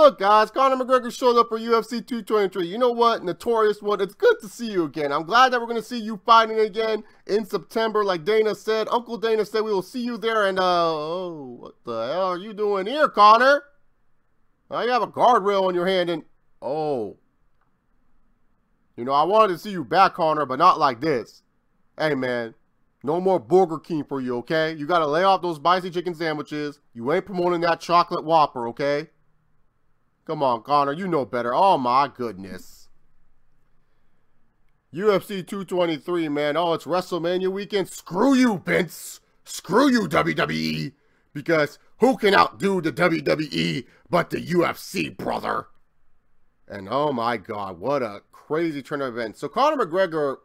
look, guys, Conor McGregor showed up for UFC 223. You know what? Notorious one. It's good to see you again. I'm glad that we're going to see you fighting again in September, like Dana said. Uncle Dana said we will see you there. And, oh, what the hell are you doing here, Conor? You have a guardrail in your hand and, oh. You know, I wanted to see you back, Conor, but not like this. Hey, man, no more Burger King for you, okay? You got to lay off those spicy chicken sandwiches. You ain't promoting that chocolate Whopper, okay? Come on, Conor, you know better. Oh, my goodness. UFC 223, man. Oh, it's WrestleMania weekend. Screw you, Vince. Screw you, WWE. Because who can outdo the WWE but the UFC, brother? And oh, my God, what a crazy turn of events. So Conor McGregor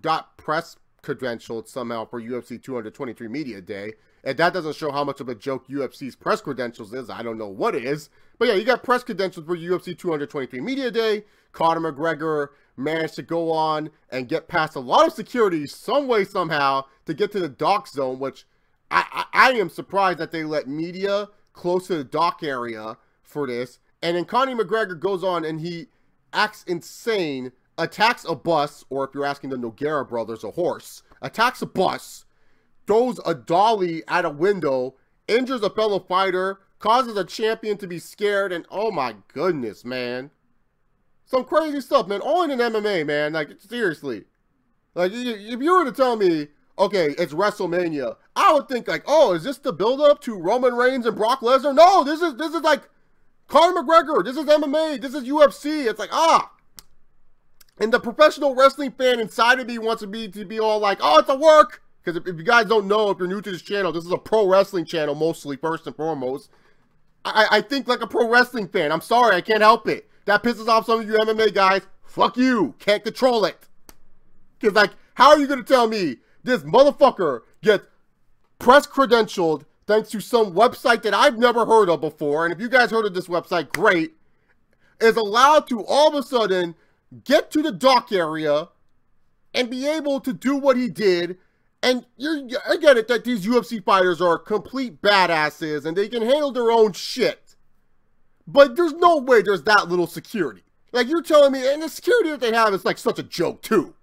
got press credentialed somehow for UFC 223 Media Day. And that doesn't show how much of a joke UFC's press credentials is. I don't know what it is. But yeah, you got press credentials for UFC 223 Media Day. Conor McGregor managed to go on and get past a lot of security some way, somehow, to get to the dock zone, which I am surprised that they let media close to the dock area for this. And then Conor McGregor goes on and he acts insane, attacks a bus, or if you're asking the Nogueira brothers, a horse, attacks a bus, throws a dolly at a window, injures a fellow fighter, causes a champion to be scared, and oh my goodness, man. Some crazy stuff, man. All in an MMA, man. Like, seriously. Like, if you were to tell me, okay, it's WrestleMania, I would think like, oh, is this the build-up to Roman Reigns and Brock Lesnar? No, this is like Conor McGregor. This is MMA. This is UFC. It's like, ah. And the professional wrestling fan inside of me wants to be all like, oh, it's a work. Because if you guys don't know, if you're new to this channel, this is a pro wrestling channel mostly, first and foremost. I think like a pro wrestling fan. I'm sorry, I can't help it. That pisses off some of you MMA guys. Fuck you. Can't control it. Because like, how are you going to tell me this motherfucker gets press credentialed thanks to some website that I've never heard of before, and if you guys heard of this website, great, is allowed to all of a sudden get to the dock area and be able to do what he did. And I get it that these UFC fighters are complete badasses and they can handle their own shit. But there's no way there's that little security. Like, you're telling me, and the security that they have is like such a joke too.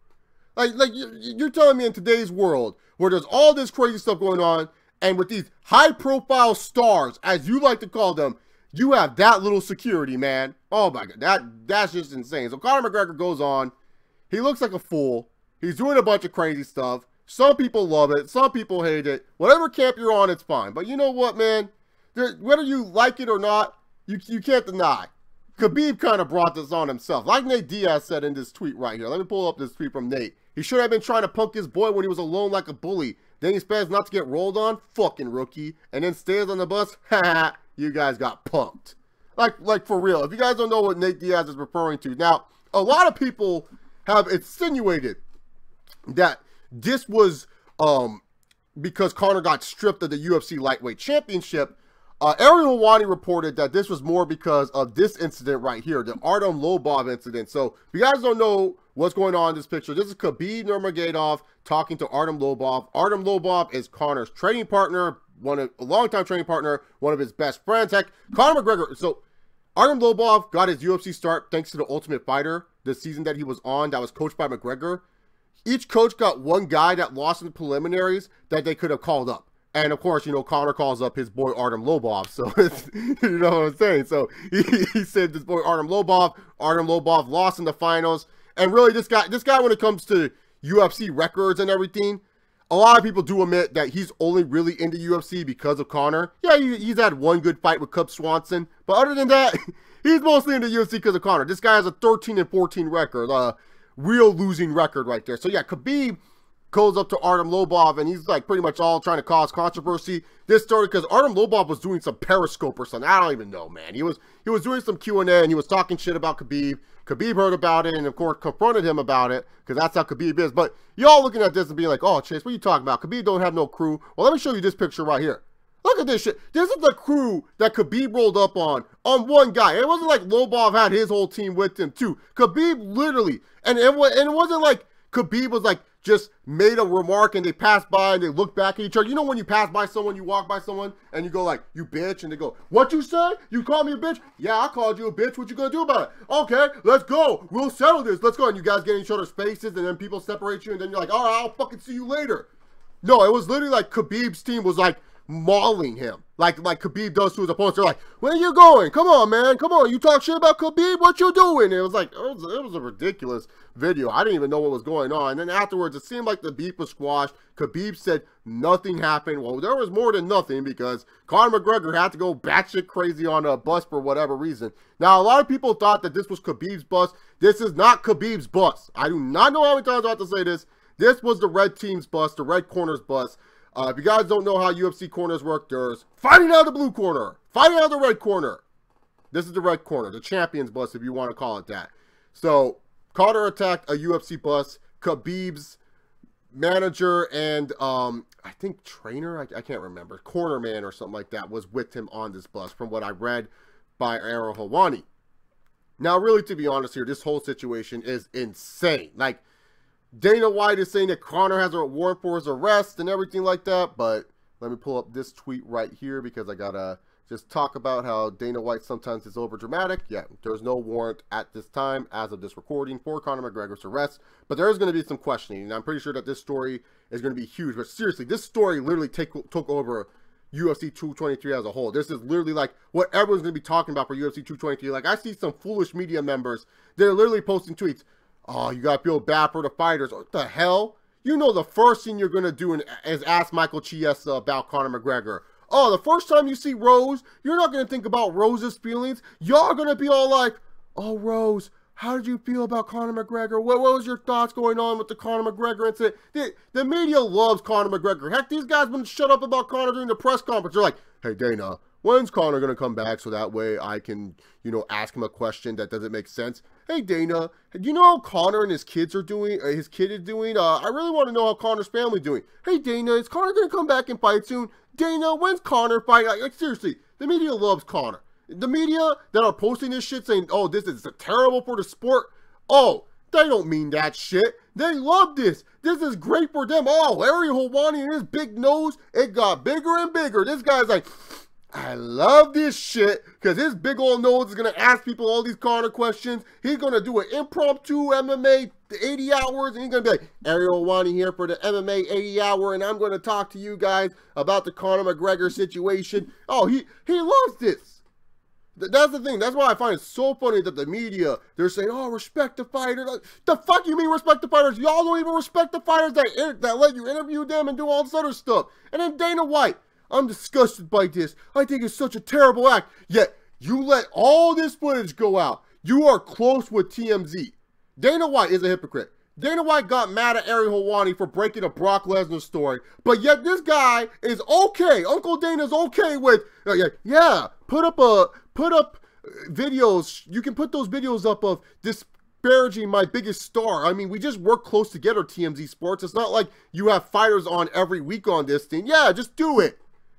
Like you're telling me in today's world where there's all this crazy stuff going on, and with these high-profile stars, as you like to call them, you have that little security, man. Oh my God, that's just insane. So Conor McGregor goes on. He looks like a fool. He's doing a bunch of crazy stuff. Some people love it. Some people hate it. Whatever camp you're on, it's fine. But you know what, man? Whether you like it or not, you can't deny. Khabib kind of brought this on himself. Like Nate Diaz said in this tweet right here. Let me pull up this tweet from Nate. He should have been trying to punk his boy when he was alone like a bully. Then he spends not to get rolled on. Fucking rookie. And then stays on the bus. Ha! You guys got punked. Like for real. If you guys don't know what Nate Diaz is referring to. Now, a lot of people have insinuated that this was because Conor got stripped of the UFC Lightweight Championship. Ariel Helwani reported that this was more because of this incident right here, the Artem Lobov incident. So, if you guys don't know what's going on in this picture, this is Khabib Nurmagomedov talking to Artem Lobov. Artem Lobov is Conor's training partner, a longtime training partner, one of his best friends. Heck, Conor McGregor. So, Artem Lobov got his UFC start thanks to the Ultimate Fighter, the season that he was on, that was coached by McGregor. Each coach got one guy that lost in the preliminaries that they could have called up. And of course, you know, Conor calls up his boy Artem Lobov. So, you know what I'm saying? So, he said this boy Artem Lobov lost in the finals. And really, this guy, when it comes to UFC records and everything, a lot of people do admit that he's only really into UFC because of Conor. Yeah, he's had one good fight with Cub Swanson. But other than that, he's mostly into UFC because of Conor. This guy has a 13-14 record. Real losing record right there. So, yeah, Khabib goes up to Artem Lobov, and he's like pretty much all trying to cause controversy. This started because Artem Lobov was doing some Periscope or something. I don't even know, man. He was doing some Q&A, and he was talking shit about Khabib. Khabib heard about it and, of course, confronted him about it because that's how Khabib is. But y'all looking at this and being like, oh, Chase, what are you talking about? Khabib don't have no crew. Well, let me show you this picture right here. Look at this shit. This is the crew that Khabib rolled up on one guy. It wasn't like Lobov had his whole team with him, too. Khabib literally, and it wasn't like Khabib was like just made a remark and they passed by and they look back at each other. You know when you pass by someone, you walk by someone and you go like, you bitch, and they go, what you say? You called me a bitch? Yeah, I called you a bitch. What you gonna do about it? Okay, let's go. We'll settle this. Let's go. And you guys get in each other's faces and then people separate you and then you're like, all right, I'll fucking see you later. No, it was literally like Khabib's team was like mauling him. Like Khabib does to his opponents. They're like, where you going? Come on, man. Come on. You talk shit about Khabib? What you doing? And it was like, it was a ridiculous video. I didn't even know what was going on. And then afterwards, it seemed like the beef was squashed. Khabib said nothing happened. Well, there was more than nothing because Conor McGregor had to go batshit crazy on a bus for whatever reason. Now, a lot of people thought that this was Khabib's bus. This is not Khabib's bus. I do not know how many times I have to say this. This was the red team's bus, the red corner's bus. If you guys don't know how UFC corners work, there's fighting out of the blue corner, fighting out of the red corner. This is the red corner, the champion's bus, if you want to call it that. So, Conor attacked a UFC bus. Khabib's manager and, I think trainer, I can't remember, corner man or something like that was with him on this bus, from what I read by Ariel Helwani. Now, really, to be honest here, this whole situation is insane. Like, Dana White is saying that Conor has a warrant for his arrest and everything like that, but let me pull up this tweet right here because I gotta just talk about how Dana White sometimes is over dramatic. Yeah, there's no warrant at this time as of this recording for Conor McGregor's arrest, but there is going to be some questioning, and I'm pretty sure that this story is going to be huge. But seriously, this story literally took over UFC 223 as a whole. This is literally like what everyone's going to be talking about for UFC 223. Like, I see some foolish media members, they're literally posting tweets. Oh, you got to feel bad for the fighters. What the hell? You know the first thing you're going to do is ask Michael Chiesa about Conor McGregor. Oh, the first time you see Rose, you're not going to think about Rose's feelings. Y'all going to be all like, oh, Rose, how did you feel about Conor McGregor? What was your thoughts going on with the Conor McGregor incident? The media loves Conor McGregor. Heck, these guys wouldn't shut up about Conor during the press conference. They're like, hey, Dana, when's Conor going to come back so that way I can, you know, ask him a question that doesn't make sense? Hey, Dana, do you know how Conor and his kids are doing? His kid is doing? I really want to know how Conor's family doing. Hey, Dana, is Conor going to come back and fight soon? Dana, when's Conor fighting? Like, seriously, the media loves Conor. The media that are posting this shit saying, oh, this is terrible for the sport. Oh, they don't mean that shit. They love this. This is great for them. Oh, Ariel Helwani and his big nose, it got bigger and bigger. This guy's like, I love this shit because his big old nose is going to ask people all these Conor questions. He's going to do an impromptu MMA 80 hours and he's going to be like, Ariel Helwani here for the MMA 80 hour and I'm going to talk to you guys about the Conor McGregor situation. Oh, he loves this. That's the thing. That's why I find it so funny that the media, they're saying, oh, respect the fighter. Like, the fuck you mean respect the fighters? Y'all don't even respect the fighters that let you interview them and do all this other stuff. And then Dana White, I'm disgusted by this. I think it's such a terrible act. Yet, you let all this footage go out. You are close with TMZ. Dana White is a hypocrite. Dana White got mad at Ariel Helwani for breaking a Brock Lesnar story. But yet this guy is okay. Uncle Dana's okay with, yeah, put up videos. You can put those videos up of disparaging my biggest star. I mean, we just work close together, TMZ Sports. It's not like you have fighters on every week on this thing. Yeah, just do it.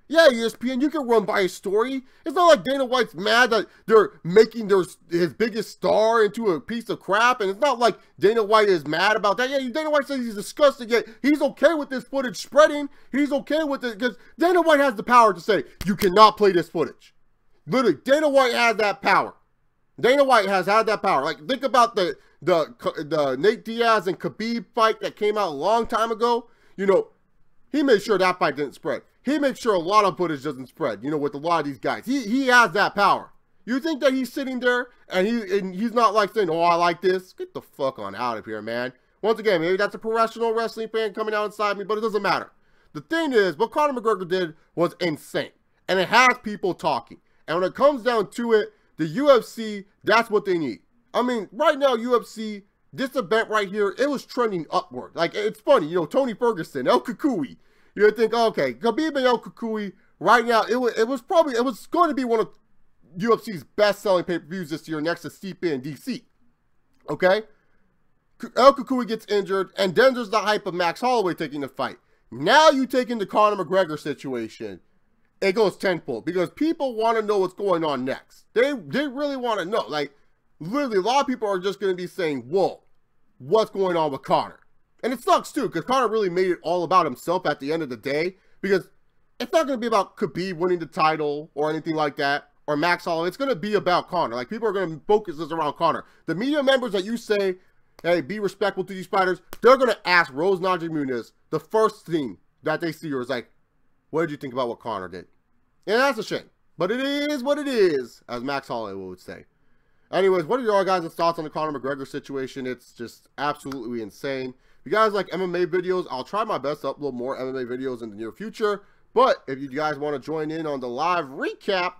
Yeah, ESPN, you can run by a story. It's not like Dana White's mad that they're making his biggest star into a piece of crap. And it's not like Dana White is mad about that. Yeah, Dana White says he's disgusted, yet he's okay with this footage spreading. He's okay with it because Dana White has the power to say, you cannot play this footage. Literally, Dana White has that power. Dana White has had that power. Like, think about the Nate Diaz and Khabib fight that came out a long time ago. You know, he made sure that fight didn't spread. He makes sure a lot of footage doesn't spread, you know, with a lot of these guys. He has that power. You think that he's sitting there and he's not like saying, oh, I like this? Get the fuck on out of here, man. Once again, maybe that's a professional wrestling fan coming out inside me, but it doesn't matter. The thing is, what Conor McGregor did was insane. And it has people talking. And when it comes down to it, the UFC, that's what they need. I mean, right now, UFC, this event right here, it was trending upward. Like, it's funny, you know, Tony Ferguson, El Kukui. You would think, okay, Khabib and El Kukui, right now, it was going to be one of UFC's best-selling pay-per-views this year next to Stipe and DC. Okay? El Kukui gets injured, and then there's the hype of Max Holloway taking the fight. Now you take in the Conor McGregor situation, it goes tenfold because people want to know what's going on next. They really want to know. Like, literally, a lot of people are just going to be saying, whoa, what's going on with Conor? And it sucks too, because Conor really made it all about himself at the end of the day. Because it's not going to be about Khabib winning the title or anything like that, or Max Holloway. It's going to be about Conor. Like, people are going to focus this around Conor. The media members that you say, hey, be respectful to these fighters, they're going to ask Rose Namajunas the first thing that they see her is like, what did you think about what Conor did? And that's a shame. But it is what it is, as Max Holloway would say. Anyways, what are your guys' thoughts on the Conor McGregor situation? It's just absolutely insane. If you guys like MMA videos, I'll try my best to upload more MMA videos in the near future. But if you guys want to join in on the live recap,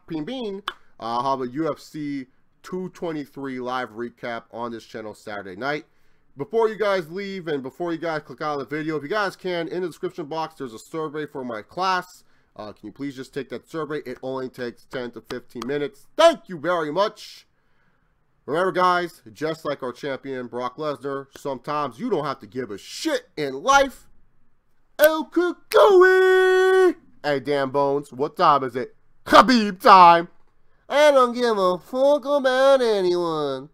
I'll have a UFC 223 live recap on this channel Saturday night. Before you guys leave and before you guys click out of the video, if you guys can, in the description box, there's a survey for my class. Can you please just take that survey? It only takes 10 to 15 minutes. Thank you very much. Remember, guys, just like our champion Brock Lesnar, sometimes you don't have to give a shit in life. El Kukui! Hey, damn bones, what time is it? Khabib time! I don't give a fuck about anyone.